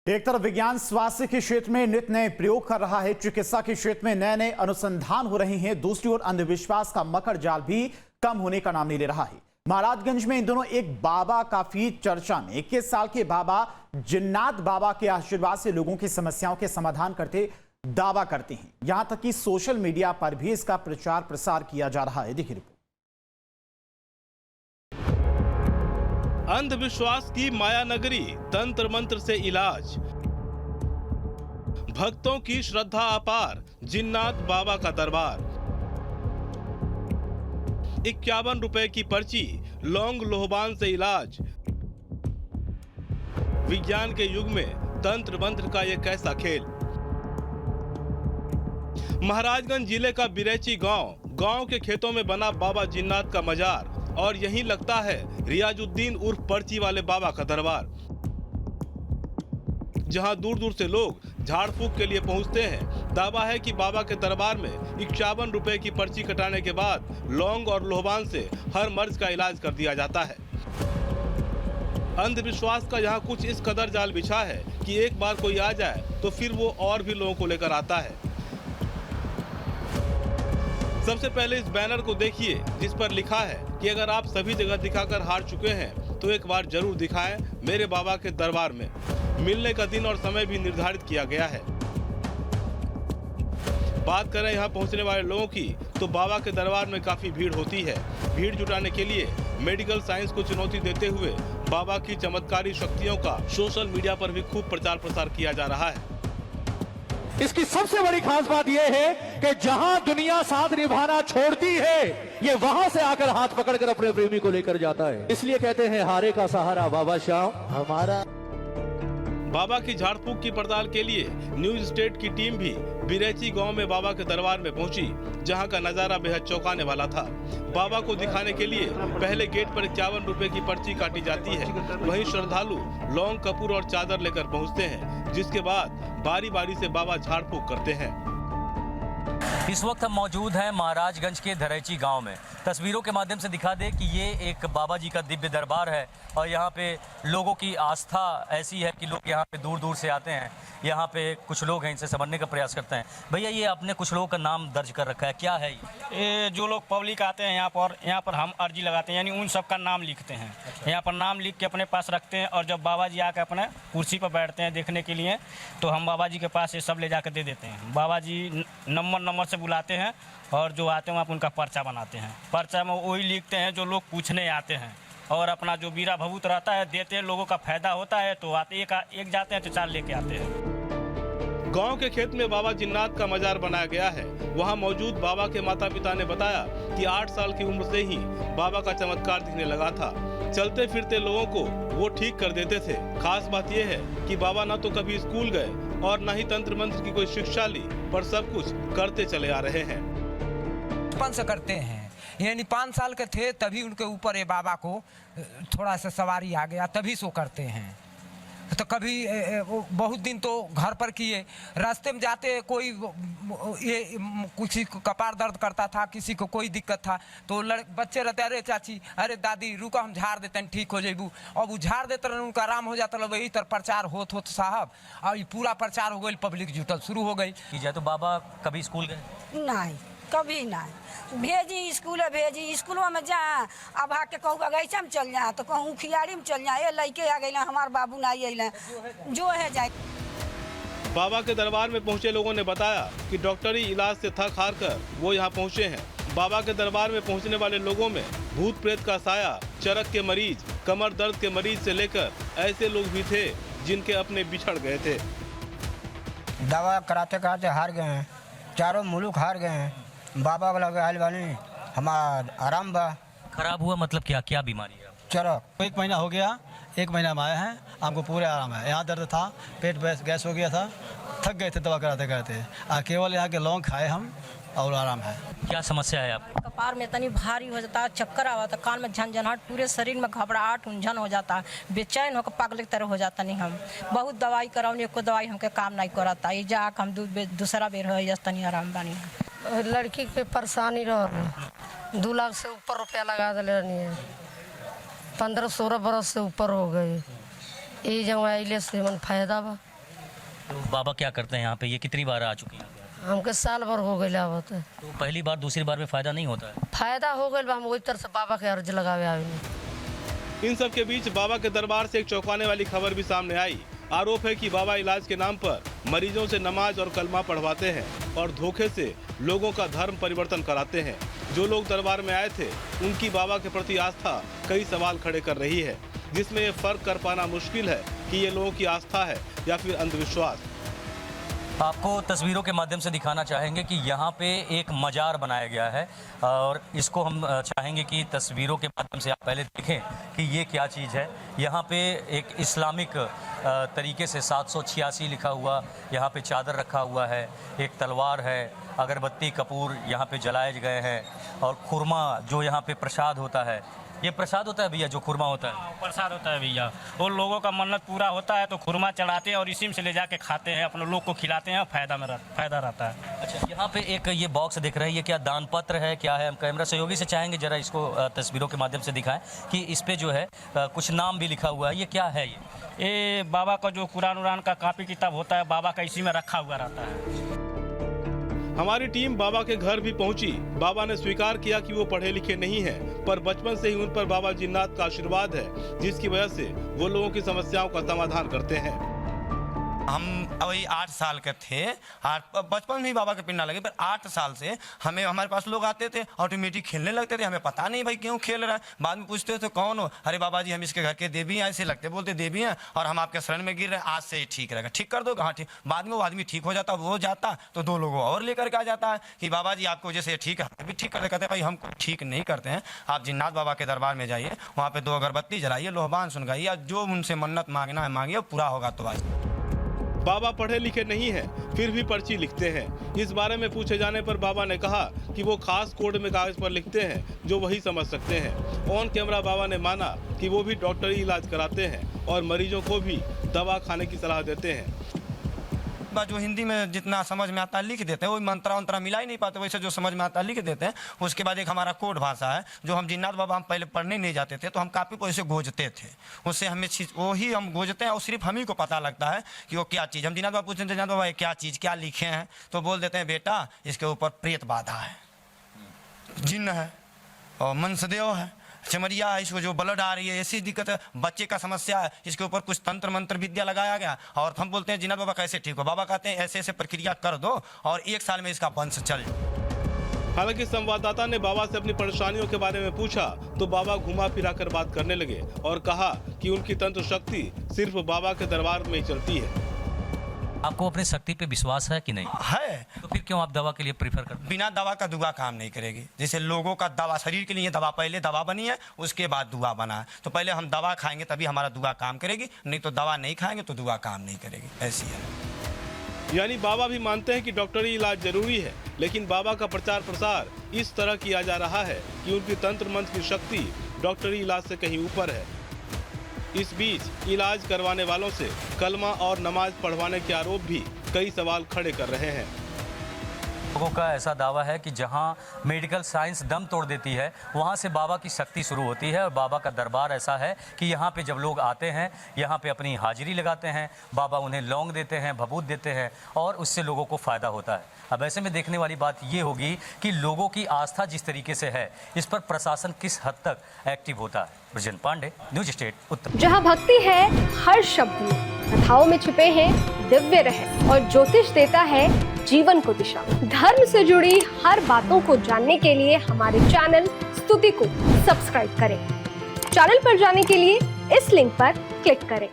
एक तरफ विज्ञान स्वास्थ्य के क्षेत्र में नित नए प्रयोग कर रहा है, चिकित्सा के क्षेत्र में नए नए अनुसंधान हो रहे हैं। दूसरी ओर अंधविश्वास का मकर जाल भी कम होने का नाम नहीं ले रहा है। महाराजगंज में इन दिनों एक बाबा काफी चर्चा में। 21 साल के बाबा जिन्नात बाबा के आशीर्वाद से लोगों की समस्याओं के समाधान करते दावा करते हैं। यहां तक कि सोशल मीडिया पर भी इसका प्रचार प्रसार किया जा रहा है। देखिए रिपोर्ट। अंधविश्वास की माया नगरी, तंत्र मंत्र से इलाज, भक्तों की श्रद्धा अपार, जिन्नात बाबा का दरबार। 51 रुपए की पर्ची, लौंग लोहबान से इलाज। विज्ञान के युग में तंत्र मंत्र का यह कैसा खेल। महाराजगंज जिले का बिरेची गांव के खेतों में बना बाबा जिन्नात का मजार, और यहीं लगता है रियाजुद्दीन उर्फ पर्ची वाले बाबा का दरबार, जहां दूर दूर से लोग झाड़ फूक के लिए पहुंचते हैं। दावा है कि बाबा के दरबार में 51 रुपए की पर्ची कटाने के बाद लौंग और लोहबान से हर मर्ज का इलाज कर दिया जाता है। अंधविश्वास का यहाँ कुछ इस कदर जाल बिछा है कि एक बार कोई आ जाए तो फिर वो और भी लोगों को लेकर आता है। सबसे पहले इस बैनर को देखिए, जिस पर लिखा है कि अगर आप सभी जगह दिखाकर हार चुके हैं तो एक बार जरूर दिखाएं मेरे बाबा के दरबार में। मिलने का दिन और समय भी निर्धारित किया गया है। बात करें यहाँ पहुँचने वाले लोगों की तो बाबा के दरबार में काफी भीड़ होती है। भीड़ जुटाने के लिए मेडिकल साइंस को चुनौती देते हुए बाबा की चमत्कारी शक्तियों का सोशल मीडिया पर भी खूब प्रचार प्रसार किया जा रहा है। इसकी सबसे बड़ी खास बात यह है कि जहां दुनिया साथ निभाना छोड़ती है, ये वहां से आकर हाथ पकड़कर अपने प्रेमी को लेकर जाता है। इसलिए कहते हैं हारे का सहारा बाबा श्याम हमारा। बाबा की झाड़ फूक की पड़ताल के लिए न्यूज स्टेट की टीम भी बिरेची गांव में बाबा के दरबार में पहुंची, जहां का नजारा बेहद चौंकाने वाला था। बाबा को दिखाने के लिए पहले गेट पर 51 रुपए की पर्ची काटी जाती है। वहीं श्रद्धालु लौंग, कपूर और चादर लेकर पहुंचते हैं, जिसके बाद बारी बारी से बाबा झाड़ फूक करते हैं। इस वक्त हम मौजूद हैं महाराजगंज के धरेची गांव में। तस्वीरों के माध्यम से दिखा दे कि ये एक बाबा जी का दिव्य दरबार है और यहाँ पे लोगों की आस्था ऐसी है कि लोग यहाँ पे दूर दूर से आते हैं। यहाँ पे कुछ लोग हैं, इनसे समझने का प्रयास करते हैं। भैया, ये आपने कुछ लोगों का नाम दर्ज कर रखा है, क्या है ये? जो लोग पब्लिक आते हैं यहाँ पर हम अर्जी लगाते हैं, यानी उन सब का नाम लिखते हैं। यहाँ पर नाम लिख के अपने पास रखते हैं, और जब बाबा जी आकर अपने कुर्सी पर बैठते हैं देखने के लिए, तो हम बाबा जी के पास ये सब ले जाकर दे देते हैं। बाबा जी नंबर से बुलाते हैं, और जो आते हैं आप उनका पर्चा बनाते हैं। पर्चा में वही लिखते हैं जो लोग पूछने आते हैं, और अपना जो बीरा भभूत रहता है देते हैं। लोगों का फायदा होता है तो आते एक जाते हैं तो 4 लेके आते हैं। गांव के खेत में बाबा जिन्नात का मजार बनाया गया है। वहां मौजूद बाबा के माता पिता ने बताया कि 8 साल की उम्र से ही बाबा का चमत्कार दिखने लगा था। चलते फिरते लोगों को वो ठीक कर देते थे। खास बात यह है कि बाबा न तो कभी स्कूल गए और न ही तंत्र मंत्र की कोई शिक्षा ली, पर सब कुछ करते चले आ रहे हैं। बचपन से करते हैं, यानी 5 साल के थे तभी उनके ऊपर ये बाबा को थोड़ा सा सवारी आ गया, तभी सो करते हैं। तो कभी बहुत दिन तो घर पर किए, रास्ते में जाते कोई ये किसी को कपार दर्द करता था, किसी को कोई दिक्कत था, तो बच्चे रहते, अरे चाची, अरे दादी रुको हम झाड़ देते हैं, ठीक हो जाइबू। अब वो झाड़ देते रहे, उनका आराम हो जाता। वही तर प्रचार होत साहब, और ये पूरा प्रचार हो गई, पब्लिक जुटल शुरू हो गई। तो बाबा कभी स्कूल गए? नहीं, कभी नहीं। भेजी स्कूलों में जा, अब आके कहूँ बगीचा में चल जा, तो कहूँ खियाड़ी में चल जा, ये लड़के आ गए हमारे बाबू नहीं अल जो है जाए। बाबा के दरबार में पहुंचे लोगों ने बताया कि डॉक्टरी इलाज से थक हार कर वो यहाँ पहुंचे हैं। बाबा के दरबार में पहुंचने वाले लोगों में भूत प्रेत का साया, चरक के मरीज, कमर दर्द के मरीज से लेकर ऐसे लोग भी थे जिनके अपने बिछड़ गए थे। दवा कराते कराते हार गए हैं, चारों मुल्क हार गए हैं। बाबा वाला आयल वाली हमारा आराम बा। खराब हुआ मतलब क्या? क्या बीमारी है? चरक। 1 महीना हो गया, 1 महीना में आए हैं, हमको पूरे आराम है। यहाँ दर्द था, पेट गैस हो गया था, थक गए थे दवा कराते कराते। केवल यहाँ के लौंग खाए हम और आराम है। क्या समस्या है आपको? कपार में इतनी भारी हो जाता है, चक्कर आता, कान में झंझनाहट, पूरे शरीर में घबराहट, उलझन हो जाता, बेचैन होकर पागल की तरह हो जाता। नहीं, हम बहुत दवाई कराऊनी, कोई दवाई हमके काम नहीं कराता। ये जाकर हम दूसरा बेर हो तनी आराम बानी। लड़की के परेशानी रह 2 लाख से ऊपर रुपया लगा दिले, 15-16 बरस से ऊपर हो गए। ये जब अले से मन फायदा बा। तो बाबा क्या करते हैं यहाँ पे, ये कितनी बार आ चुकी हैं? हमके साल भर हो गए आवत है। तो पहली बार दूसरी बार में फ़ायदा नहीं होता है? फायदा हो गए, हम वही तरह से बाबा के अर्ज लगावे आवे। इन सब के बीच बाबा के दरबार से एक चौंकाने वाली खबर भी सामने आई। आरोप है कि बाबा इलाज के नाम पर मरीजों से नमाज और कलमा पढ़वाते हैं और धोखे से लोगों का धर्म परिवर्तन कराते हैं। जो लोग दरबार में आए थे उनकी बाबा के प्रति आस्था कई सवाल खड़े कर रही है, जिसमें ये फर्क कर पाना मुश्किल है कि ये लोगों की आस्था है या फिर अंधविश्वास। आपको तस्वीरों के माध्यम से दिखाना चाहेंगे कि यहाँ पे एक मजार बनाया गया है और इसको हम चाहेंगे कि तस्वीरों के माध्यम से आप पहले देखें कि ये क्या चीज़ है। यहाँ पे एक इस्लामिक तरीके से 786 लिखा हुआ यहाँ पे चादर रखा हुआ है, एक तलवार है, अगरबत्ती कपूर यहाँ पे जलाए गए हैं और खुरमा जो यहाँ पे प्रसाद होता है, ये प्रसाद होता है भैया जो खुरमा होता है? प्रसाद होता है भैया। वो लोगों का मन्नत पूरा होता है तो खुरमा चढ़ाते हैं और इसी में से ले जाके खाते हैं, अपने लोग को खिलाते हैं, फायदा रहता है। अच्छा, यहाँ पे एक ये बॉक्स दिख रहा है, ये क्या दान पत्र है, क्या है? हम कैमरा सहयोगी से चाहेंगे जरा इसको तस्वीरों के माध्यम से दिखाएं कि इस पे जो है कुछ नाम भी लिखा हुआ है। ये क्या है? ये बाबा का जो कुरान उरान का कापी किताब होता है, बाबा का इसी में रखा हुआ रहता है। हमारी टीम बाबा के घर भी पहुंची। बाबा ने स्वीकार किया कि वो पढ़े लिखे नहीं हैं, पर बचपन से ही उन पर बाबा जिन्नात का आशीर्वाद है, जिसकी वजह से वो लोगों की समस्याओं का समाधान करते हैं। हम वही 8 साल के थे, बचपन में ही बाबा के पिंडा लगे, पर 8 साल से हमारे पास लोग आते थे, ऑटोमेटिक खेलने लगते थे। हमें पता नहीं भाई क्यों खेल रहा है। बाद में पूछते थे कौन हो? अरे बाबा जी हम इसके घर के देवी हैं, ऐसे लगते, बोलते देवी हैं और हम आपके शरण में गिर रहे हैं, आज से ही ठीक रहेगा, ठीक कर दो। हाँ ठीक। बाद में वो आदमी ठीक हो जाता, वो जाता तो 2 लोगों और लेकर के आ जाता है कि बाबा जी आपको जैसे ठीक है भी ठीक कर। कहते हैं भाई हम ठीक नहीं करते हैं, आप जिन्नात बाबा के दरबार में जाइए, वहाँ पे 2 अगरबत्ती जलाइए, लोहबान सुनगाइए, जो उनसे मन्नत मांगना है मांगिए, पूरा होगा तो आज। बाबा पढ़े लिखे नहीं हैं, फिर भी पर्ची लिखते हैं। इस बारे में पूछे जाने पर बाबा ने कहा कि वो खास कोड में कागज पर लिखते हैं जो वही समझ सकते हैं। ऑन कैमरा बाबा ने माना कि वो भी डॉक्टरी इलाज कराते हैं और मरीजों को भी दवा खाने की सलाह देते हैं। जो हिंदी में जितना समझ में आता है लिख देते हैं, वो मंत्रा वंत्रा मिला ही नहीं पाते, वैसे जो समझ में आता है लिख देते हैं। उसके बाद एक हमारा कोड भाषा है जो हम जिन्नात बाबा हम पहले पढ़ने नहीं जाते थे, तो हम कापी पर ऐसे गोजते थे, उससे हमें वही हम गोजते हैं और सिर्फ हम ही को पता लगता है कि वो क्या चीज़। हम जिन्नात बाबा पूछते हैं जिन्नात बाबा क्या चीज़ क्या लिखे हैं, तो बोल देते हैं बेटा इसके ऊपर प्रेत बाधा है, जिन्न है और मनसदेव है, चमरिया है, इसको जो ब्लड आ रही है, ऐसी दिक्कत है, बच्चे का समस्या है, इसके ऊपर कुछ तंत्र मंत्र विद्या लगाया गया। और हम बोलते हैं जिन्नात बाबा कैसे ठीक हो? बाबा कहते हैं ऐसे ऐसे प्रक्रिया कर दो और 1 साल में इसका वंश चल जाए। हालांकि संवाददाता ने बाबा से अपनी परेशानियों के बारे में पूछा तो बाबा घुमा फिरा कर बात करने लगे और कहा कि उनकी तंत्र शक्ति सिर्फ बाबा के दरबार में ही चलती है। आपको अपनी शक्ति पे विश्वास है कि नहीं है? तो फिर क्यों आप दवा के लिए प्रीफर करते हैं? बिना दवा का दुआ काम नहीं करेगी। जैसे लोगों का दवा शरीर के लिए दवा, पहले दवा बनी है उसके बाद दुआ बना है, तो पहले हम दवा खाएंगे तभी हमारा दुआ काम करेगी, नहीं तो दवा नहीं खाएंगे तो दुआ काम नहीं करेगी, ऐसी है। यानी बाबा भी मानते हैं कि डॉक्टरी इलाज जरूरी है, लेकिन बाबा का प्रचार प्रसार इस तरह किया जा रहा है कि उनकी तंत्र मंत्र की शक्ति डॉक्टरी इलाज से कहीं ऊपर है। इस बीच इलाज करवाने वालों से कलमा और नमाज पढ़वाने के आरोप भी कई सवाल खड़े कर रहे हैं। लोगों का ऐसा दावा है कि जहां मेडिकल साइंस दम तोड़ देती है वहां से बाबा की शक्ति शुरू होती है और बाबा का दरबार ऐसा है कि यहाँ पे जब लोग आते हैं यहाँ पे अपनी हाजिरी लगाते हैं, बाबा उन्हें लौंग देते हैं, भभूत देते हैं और उससे लोगों को फ़ायदा होता है। अब ऐसे में देखने वाली बात ये होगी कि लोगों की आस्था जिस तरीके से है इस पर प्रशासन किस हद तक एक्टिव होता है। ब्रजन पांडे, न्यूज स्टेट उत्तर। जहां भक्ति है हर शब्द में, कथाओं में छिपे हैं दिव्य रहस्य और ज्योतिष देता है जीवन को दिशा। धर्म से जुड़ी हर बातों को जानने के लिए हमारे चैनल स्तुति को सब्सक्राइब करें। चैनल पर जाने के लिए इस लिंक पर क्लिक करें।